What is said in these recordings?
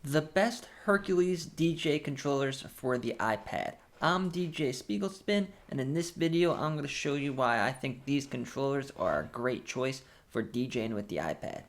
The best Hercules DJ controllers for the iPad. I'm DJ Spiegel Spin, and in this video I'm going to show you why I think these controllers are a great choice for DJing with the iPad.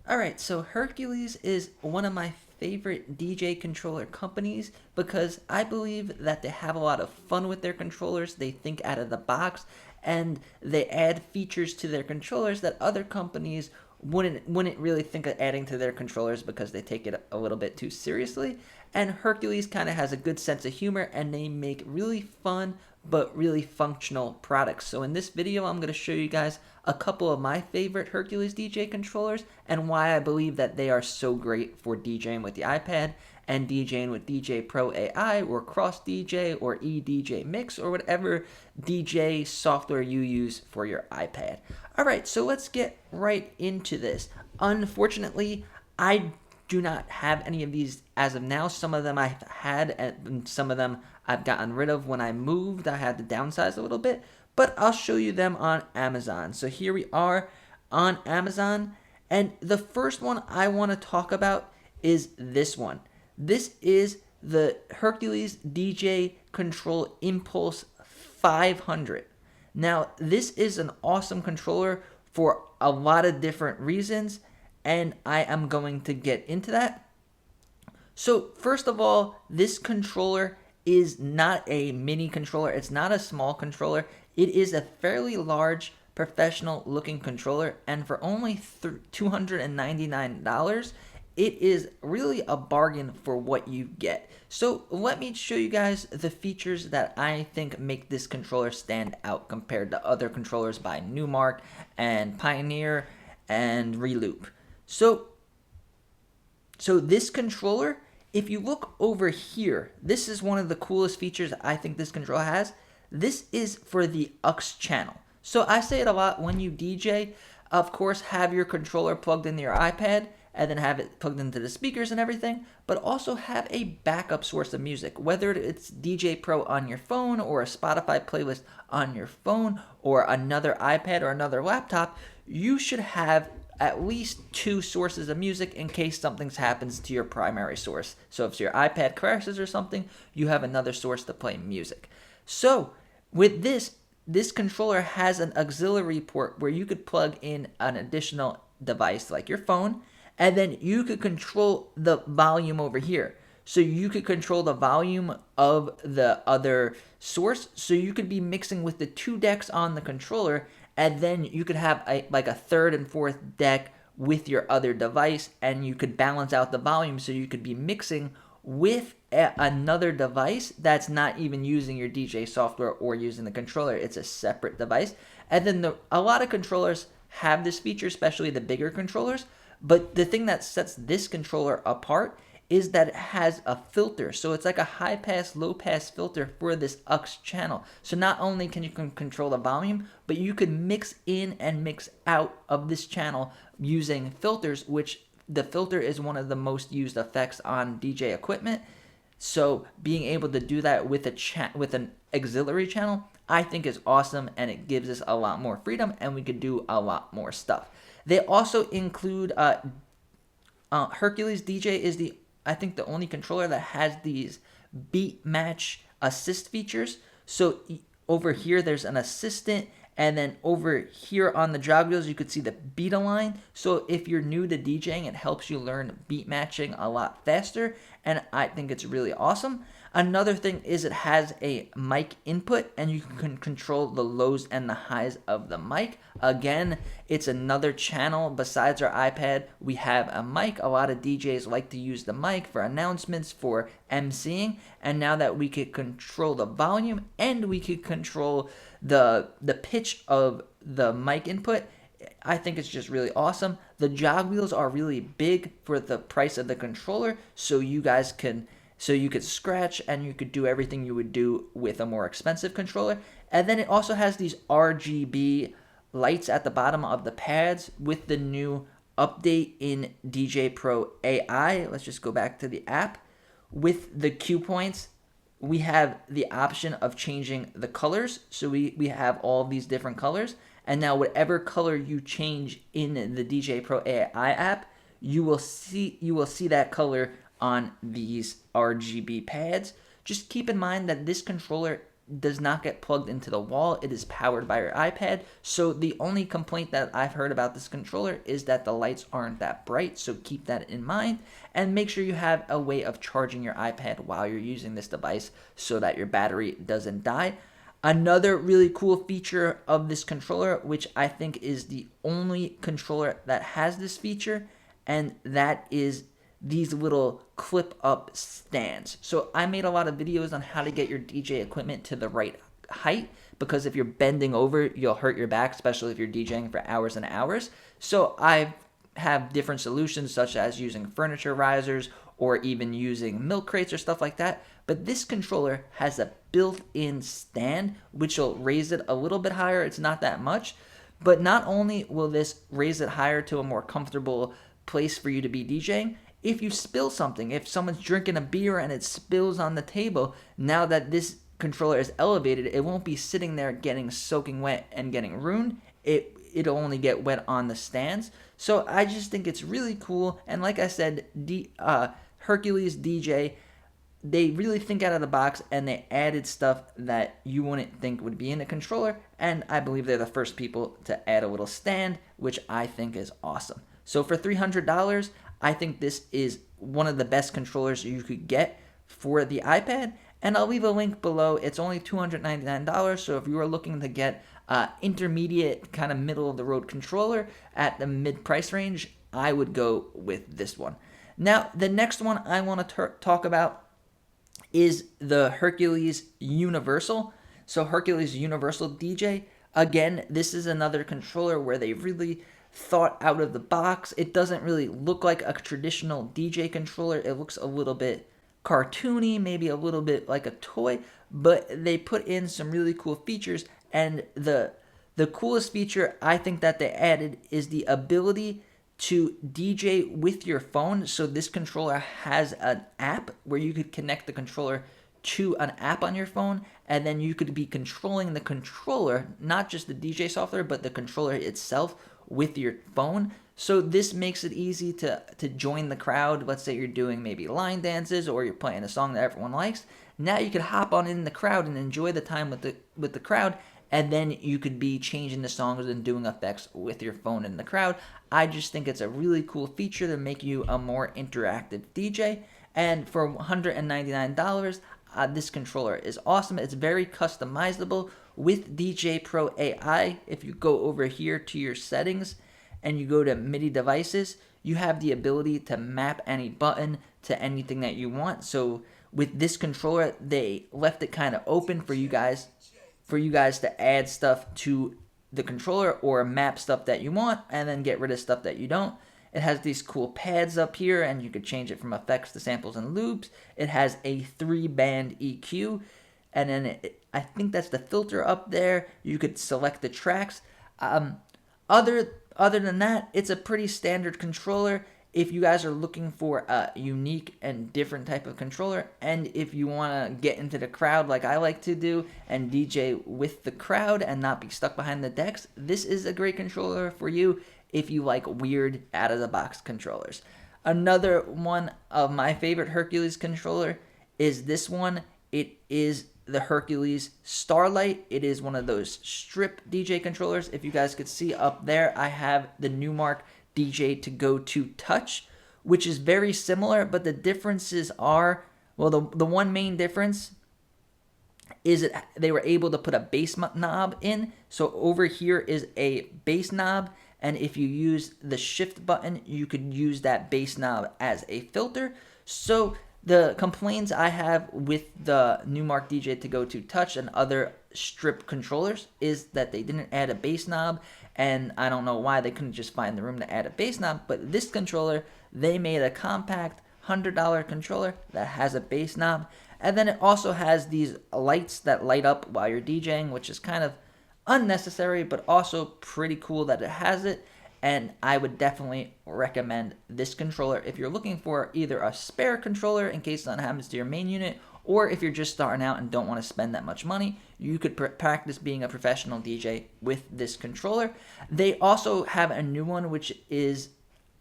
Alright, so Hercules is one of my favorite DJ controller companies because I believe that they have a lot of fun with their controllers, they think out of the box, and they add features to their controllers that other companies wouldn't really think of adding to their controllers because they take it a little bit too seriously. And Hercules kind of has a good sense of humor, and they make really fun but really functional products. So in this video, I'm going to show you guys a couple of my favorite Hercules DJ controllers and why I believe that they are so great for DJing with the iPad and DJing with Djay Pro AI or Cross DJ or eDJ Mix or whatever DJ software you use for your iPad. Alright, so let's get right into this. Unfortunately, I do not have any of these as of now. Some of them I've had, and some of them I've gotten rid of when I moved. I had to downsize a little bit, but I'll show you them on Amazon. So here we are on Amazon, and the first one I want to talk about is this one. This is the Hercules DJ Control Impulse 500. Now, this is an awesome controller for a lot of different reasons, and I am going to get into that. So first of all, this controller is not a mini controller. It's not a small controller. It is a fairly large professional looking controller, and for only $299, it is really a bargain for what you get. So let me show you guys the features that I think make this controller stand out compared to other controllers by Newmark and Pioneer and Reloop. So this controller, if you look over here, this is one of the coolest features I think this controller has. This is for the aux channel. So I say it a lot when you DJ, of course, have your controller plugged into your iPad and then have it plugged into the speakers and everything, but also have a backup source of music, whether it's Djay Pro on your phone or a Spotify playlist on your phone or another iPad or another laptop. You should have at least two sources of music in case something happens to your primary source. So if your iPad crashes or something, you have another source to play music. So with this controller has an auxiliary port where you could plug in an additional device like your phone, and then you could control the volume over here. So you could control the volume of the other source. So you could be mixing with the two decks on the controller, and then you could have like a third and fourth deck with your other device, and you could balance out the volume. So you could be mixing with another device that's not even using your DJ software or using the controller. It's a separate device. And then a lot of controllers have this feature, especially the bigger controllers. But the thing that sets this controller apart is that it has a filter. So it's like a high pass, low pass filter for this aux channel. So not only can you control the volume, but you can mix in and mix out of this channel using filters, which the filter is one of the most used effects on DJ equipment. So being able to do that with with an auxiliary channel, I think is awesome, and it gives us a lot more freedom, and we could do a lot more stuff. They also include Hercules DJ is I think the only controller that has these beat match assist features. So over here there's an assistant, and then over here on the jog wheels you could see the beat align. So if you're new to DJing, it helps you learn beat matching a lot faster, and I think it's really awesome. Another thing is it has a mic input, and you can control the lows and the highs of the mic. Again, it's another channel besides our iPad. We have a mic. A lot of DJs like to use the mic for announcements, for emceeing, and now that we could control the volume and we could control the pitch of the mic input, I think it's just really awesome. The jog wheels are really big for the price of the controller, so you could scratch and you could do everything you would do with a more expensive controller. And then it also has these RGB lights at the bottom of the pads with the new update in Djay Pro AI. Let's just go back to the app. With the cue points, we have the option of changing the colors. So we have all these different colors. And now whatever color you change in the Djay Pro AI app, you will see that color on these RGB pads. Just keep in mind that this controller does not get plugged into the wall. It is powered by your iPad. So the only complaint that I've heard about this controller is that the lights aren't that bright. So keep that in mind and make sure you have a way of charging your iPad while you're using this device so that your battery doesn't die. Another really cool feature of this controller, which I think is the only controller that has this feature, and that is these little clip up stands. So I made a lot of videos on how to get your DJ equipment to the right height, because if you're bending over, you'll hurt your back, especially if you're DJing for hours and hours. So I have different solutions, such as using furniture risers or even using milk crates or stuff like that. But this controller has a built-in stand, which will raise it a little bit higher. It's not that much, but not only will this raise it higher to a more comfortable place for you to be DJing, if you spill something, if someone's drinking a beer and it spills on the table, now that this controller is elevated, it won't be sitting there getting soaking wet and getting ruined. It'll only get wet on the stands. So I just think it's really cool. And like I said, Hercules DJ, they really think out of the box, and they added stuff that you wouldn't think would be in a controller. And I believe they're the first people to add a little stand, which I think is awesome. So for $300, I think this is one of the best controllers you could get for the iPad. And I'll leave a link below. It's only $299. So if you are looking to get intermediate, kind of middle of the road controller at the mid price range, I would go with this one. Now, the next one I want to talk about is the Hercules Universal. So Hercules Universal DJ. Again, this is another controller where they really thought out of the box. It doesn't really look like a traditional DJ controller. It looks a little bit cartoony, maybe a little bit like a toy, but they put in some really cool features. And the coolest feature I think that they added is the ability to DJ with your phone. So this controller has an app where you could connect the controller to an app on your phone, and then you could be controlling the controller, not just the DJ software, but the controller itself with your phone. So this makes it easy to join the crowd. Let's say you're doing maybe line dances or you're playing a song that everyone likes. Now you could hop on in the crowd and enjoy the time with the crowd, and then you could be changing the songs and doing effects with your phone in the crowd. I just think it's a really cool feature to make you a more interactive DJ. And for $199, this controller is awesome. It's very customizable with Djay Pro AI. If you go over here to your settings and you go to MIDI devices, you have the ability to map any button to anything that you want. So with this controller, they left it kind of open for you guys to add stuff to the controller or map stuff that you want and then get rid of stuff that you don't. It has these cool pads up here, and you could change it from effects to samples and loops. It has a 3-band EQ, and then I think that's the filter up there. You could select the tracks. Other than that, it's a pretty standard controller. If you guys are looking for a unique and different type of controller, and if you want to get into the crowd like I like to do and DJ with the crowd and not be stuck behind the decks, this is a great controller for you if you like weird out-of-the-box controllers. Another one of my favorite Hercules controller is this one. It is the Hercules Starlight. It is one of those strip DJ controllers. If you guys could see up there, I have the Numark DJ Touch, which is very similar, but the differences are, well, the one main difference is they were able to put a bass knob in. So over here is a bass knob, and if you use the shift button, you could use that bass knob as a filter. So the complaints I have with the Numark DJ Touch and other strip controllers is that they didn't add a bass knob, and I don't know why they couldn't just find the room to add a bass knob. But this controller, they made a compact $100 controller that has a bass knob, and then it also has these lights that light up while you're DJing, which is kind of unnecessary, but also pretty cool that it has it. And I would definitely recommend this controller if you're looking for either a spare controller in case something happens to your main unit, Or if you're just starting out and don't want to spend that much money, you could practice being a professional DJ with this controller. They also have a new one which is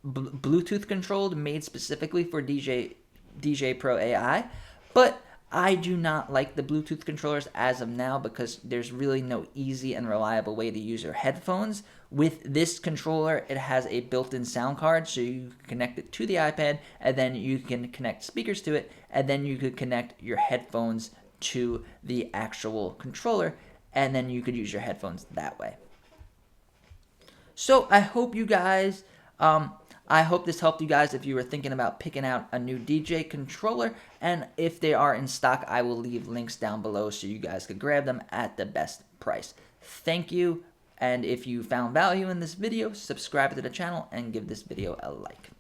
Bluetooth controlled, made specifically for DJ Pro AI, but I do not like the Bluetooth controllers as of now because there's really no easy and reliable way to use your headphones. With this controller, it has a built-in sound card, so you can connect it to the iPad, and then you can connect speakers to it, and then you could connect your headphones to the actual controller, and then you could use your headphones that way. So I hope you guys, I hope this helped you guys if you were thinking about picking out a new DJ controller. And if they are in stock, I will leave links down below so you guys could grab them at the best price. Thank you. And if you found value in this video, subscribe to the channel and give this video a like.